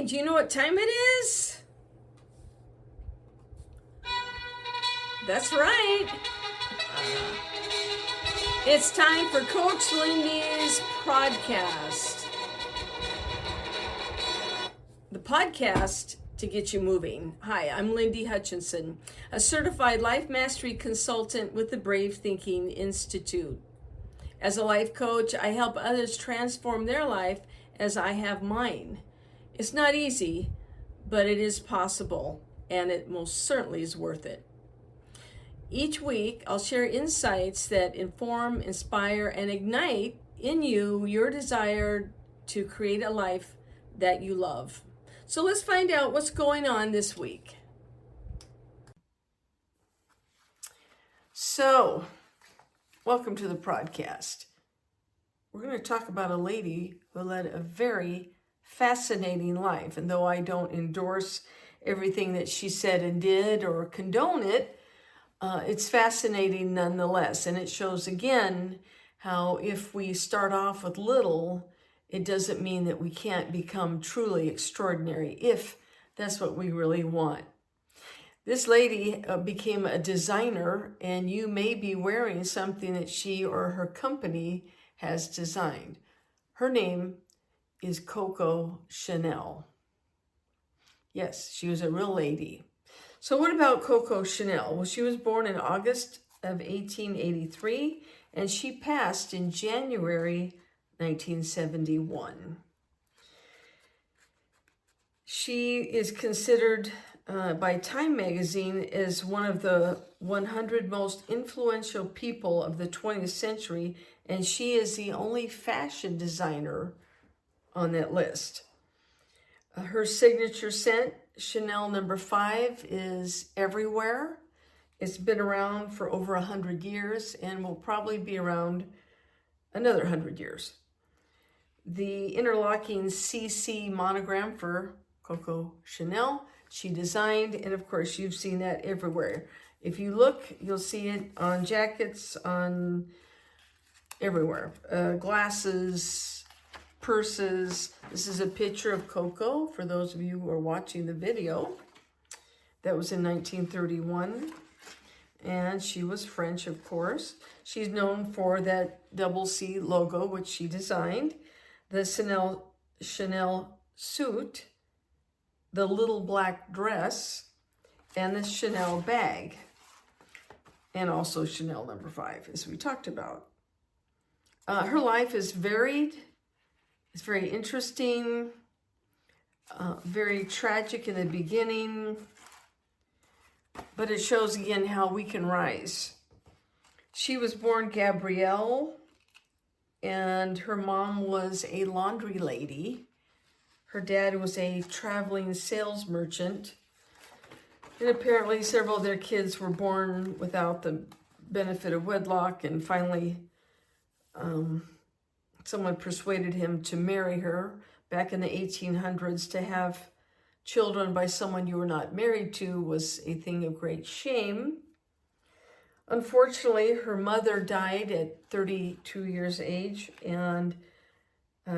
Hey, do you know what time it is? That's right. It's time for Coach Lindy's podcast. The podcast to get you moving. Hi, I'm Lindy Hutchinson, a certified life mastery consultant with the Brave Thinking Institute. As a life coach, I help others transform their life as I have mine. It's not easy, but it is possible, and it most certainly is worth it. Each week, I'll share insights that inform, inspire, and ignite in you your desire to create a life that you love. So let's find out what's going on this week. So, welcome to the podcast. We're going to talk about a lady who led a very fascinating life. And though I don't endorse everything that she said and did or condone it, it's fascinating nonetheless. And it shows again how if we start off with little, it doesn't mean that we can't become truly extraordinary if that's what we really want. This lady became a designer, and you may be wearing something that she or her company has designed. Her name is Coco Chanel. Yes, she was a real lady. So what about Coco Chanel? Well, she was born in August of 1883, and she passed in January 1971. She is considered by Time magazine as one of the 100 most influential people of the 20th century, and she is the only fashion designer on that list. Her signature scent, Chanel No. 5, is everywhere. It's been around for over 100 years and will probably be around another 100 years. The interlocking CC monogram for Coco Chanel, she designed, and of course you've seen that everywhere. If you look, you'll see it on jackets, on everywhere. Glasses, purses. This is a picture of Coco for those of you who are watching the video. That was in 1931. And she was French, of course. She's known for that double C logo, which she designed. The Chanel suit, the little black dress, and the Chanel bag. And also Chanel No. 5, as we talked about. Her life is varied. It's very interesting, very tragic in the beginning, but it shows again how we can rise. She was born Gabrielle, and her mom was a laundry lady. Her dad was a traveling sales merchant, and apparently several of their kids were born without the benefit of wedlock, and finally someone persuaded him to marry her back in the 1800s. To have children by someone you were not married to was a thing of great shame. Unfortunately, her mother died at 32 years age, and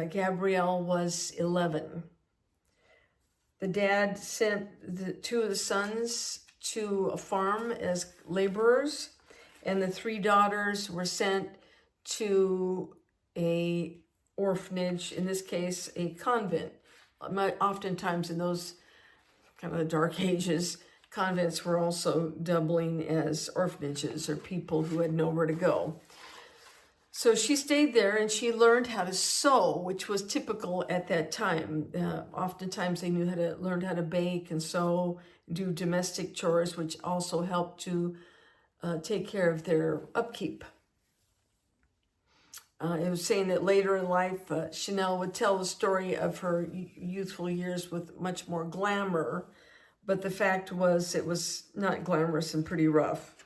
Gabrielle was 11. The dad sent the two of the sons to a farm as laborers, and the three daughters were sent to a orphanage, in this case, a convent. Oftentimes in those kind of the dark ages, convents were also doubling as orphanages or people who had nowhere to go. So she stayed there and she learned how to sew, which was typical at that time. Oftentimes they learned how to bake and sew, do domestic chores, which also helped to take care of their upkeep. It was saying that later in life, Chanel would tell the story of her youthful years with much more glamour, but the fact was it was not glamorous and pretty rough.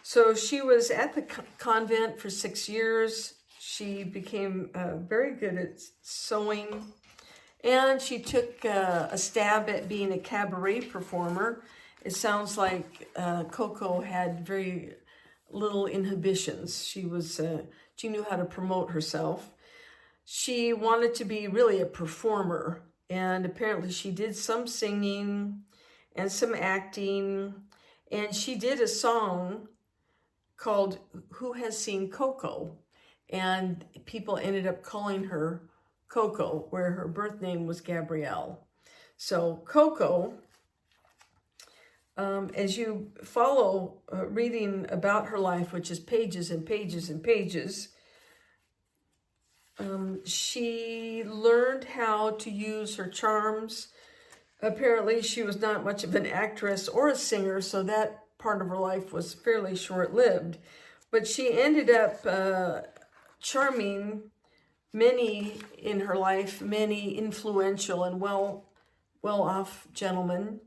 So she was at the convent for 6 years. She became very good at sewing, and she took a stab at being a cabaret performer. It sounds like Coco had very little inhibitions. She knew how to promote herself. She wanted to be really a performer, and apparently she did some singing and some acting, and she did a song called Who Has Seen Coco? And people ended up calling her Coco, where her birth name was Gabrielle. So Coco, as you follow reading about her life, which is pages and pages and pages, she learned how to use her charms. Apparently, she was not much of an actress or a singer, so that part of her life was fairly short-lived. But she ended up charming many in her life, many influential and well-off gentlemen.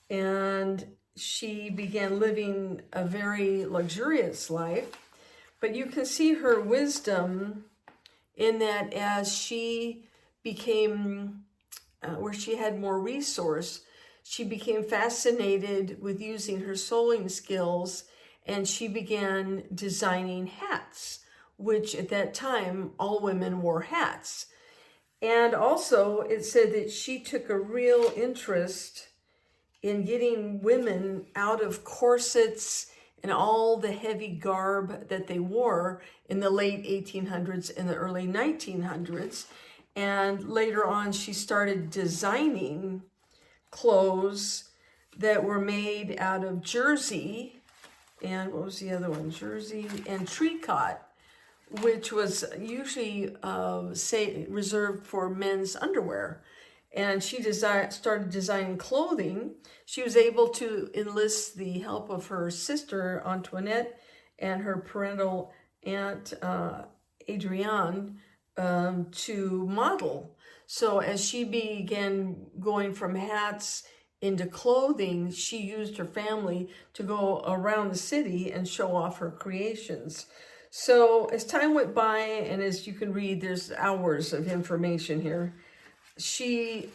And she began living a very luxurious life. But you can see her wisdom in that as she became, where she had more resource, she became fascinated with using her sewing skills, and she began designing hats, which at that time, all women wore hats. And also, it said that she took a real interest in getting women out of corsets and all the heavy garb that they wore in the late 1800s and the early 1900s. And later on, she started designing clothes that were made out of jersey, and what was the other one? Jersey and tricot, which was usually reserved for men's underwear. And she started designing clothing. She was able to enlist the help of her sister Antoinette and her parental aunt Adrienne to model. So as she began going from hats into clothing, she used her family to go around the city and show off her creations. So as time went by, and as you can read, there's hours of information here, she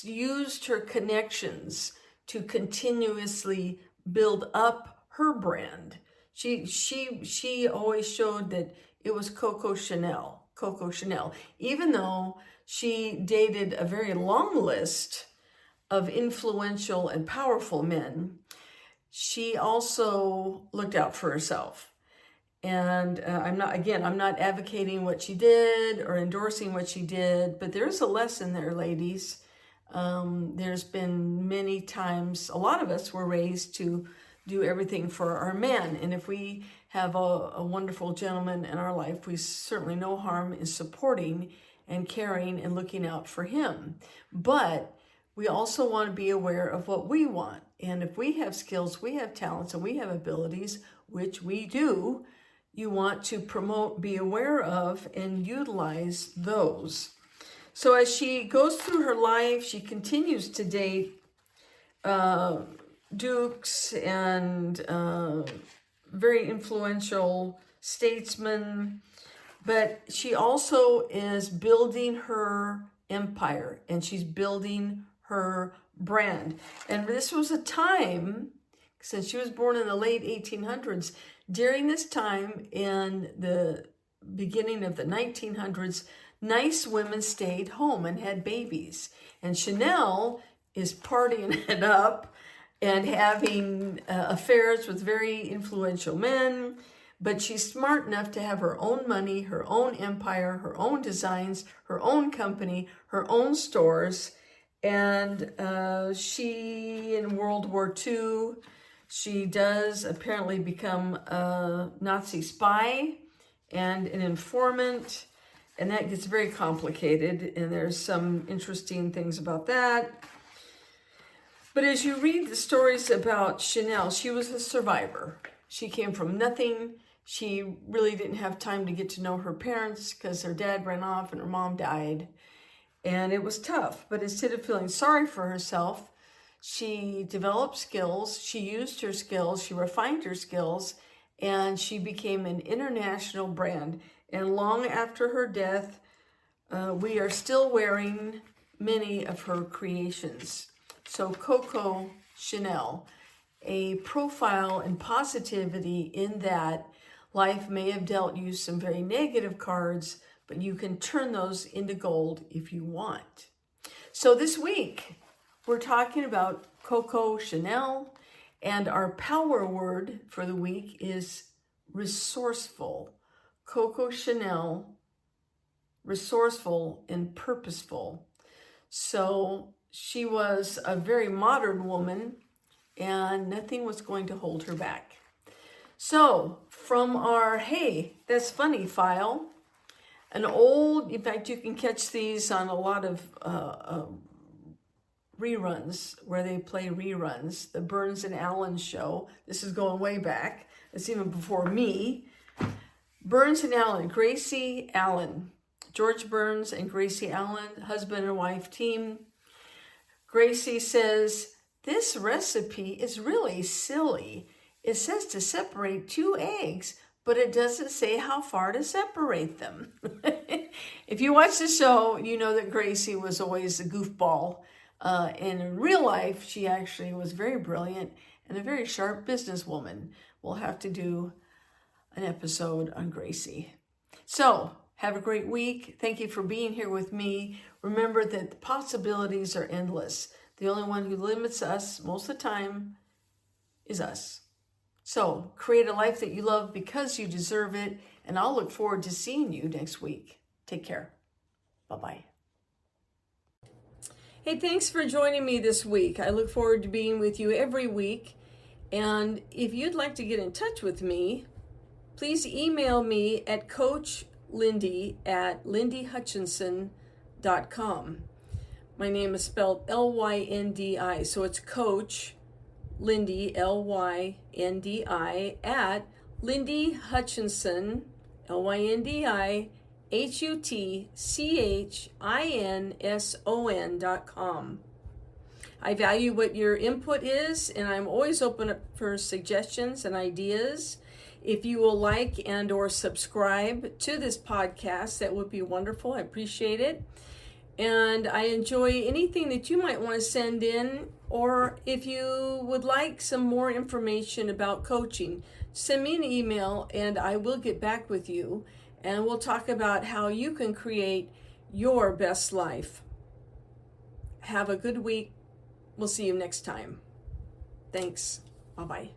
used her connections to continuously build up her brand. She always showed that it was Coco Chanel, even though she dated a very long list of influential and powerful men. She also looked out for herself. And I'm not advocating what she did or endorsing what she did, but there's a lesson there, ladies. There's been many times, a lot of us were raised to do everything for our men. And if we have a wonderful gentleman in our life, we certainly no harm in supporting and caring and looking out for him. But we also want to be aware of what we want. And if we have skills, we have talents, and we have abilities, which we do, you want to promote, be aware of, and utilize those. So as she goes through her life, she continues to date dukes and very influential statesmen, but she also is building her empire, and she's building her brand. And this was a time, since she was born in the late 1800s, during this time in the beginning of the 1900s, nice women stayed home and had babies. And Chanel is partying it up and having affairs with very influential men, but she's smart enough to have her own money, her own empire, her own designs, her own company, her own stores. And she, in World War II, she does apparently become a Nazi spy and an informant, and that gets very complicated, and there's some interesting things about that. But as you read the stories about Chanel, she was a survivor. She came from nothing. She really didn't have time to get to know her parents because her dad ran off and her mom died. And it was tough. But instead of feeling sorry for herself, she developed skills, she used her skills, she refined her skills, and she became an international brand. And long after her death, we are still wearing many of her creations. So Coco Chanel, a profile in positivity in that life may have dealt you some very negative cards, but you can turn those into gold if you want. So this week, we're talking about Coco Chanel, and our power word for the week is resourceful. Coco Chanel, resourceful and purposeful. So she was a very modern woman, and nothing was going to hold her back. So from our Hey, That's Funny file, in fact, you can catch these on a lot of reruns where they play reruns. The Burns and Allen show. This is going way back. It's even before me. Burns and Allen, Gracie Allen. George Burns and Gracie Allen, husband and wife team. Gracie says, "This recipe is really silly. It says to separate 2 eggs, but it doesn't say how far to separate them." If you watch the show, you know that Gracie was always a goofball. And in real life, she actually was very brilliant and a very sharp businesswoman. We'll have to do an episode on Gracie. So, have a great week. Thank you for being here with me. Remember that the possibilities are endless. The only one who limits us most of the time is us. So, create a life that you love because you deserve it. And I'll look forward to seeing you next week. Take care. Bye-bye. Hey, thanks for joining me this week. I look forward to being with you every week. And if you'd like to get in touch with me, please email me at coachlindy@lindyhutchinson.com. My name is spelled L-Y-N-D-I, so it's Coach Lindy, L-Y-N-D-I, at Lindy Hutchinson, LYNDIHUTCHINSON.com. I value what your input is, and I'm always open up for suggestions and ideas. If you will like and or subscribe to this podcast, that would be wonderful. I appreciate it. And I enjoy anything that you might want to send in, or if you would like some more information about coaching, send me an email and I will get back with you, and we'll talk about how you can create your best life. Have a good week. We'll see you next time. Thanks. Bye-bye.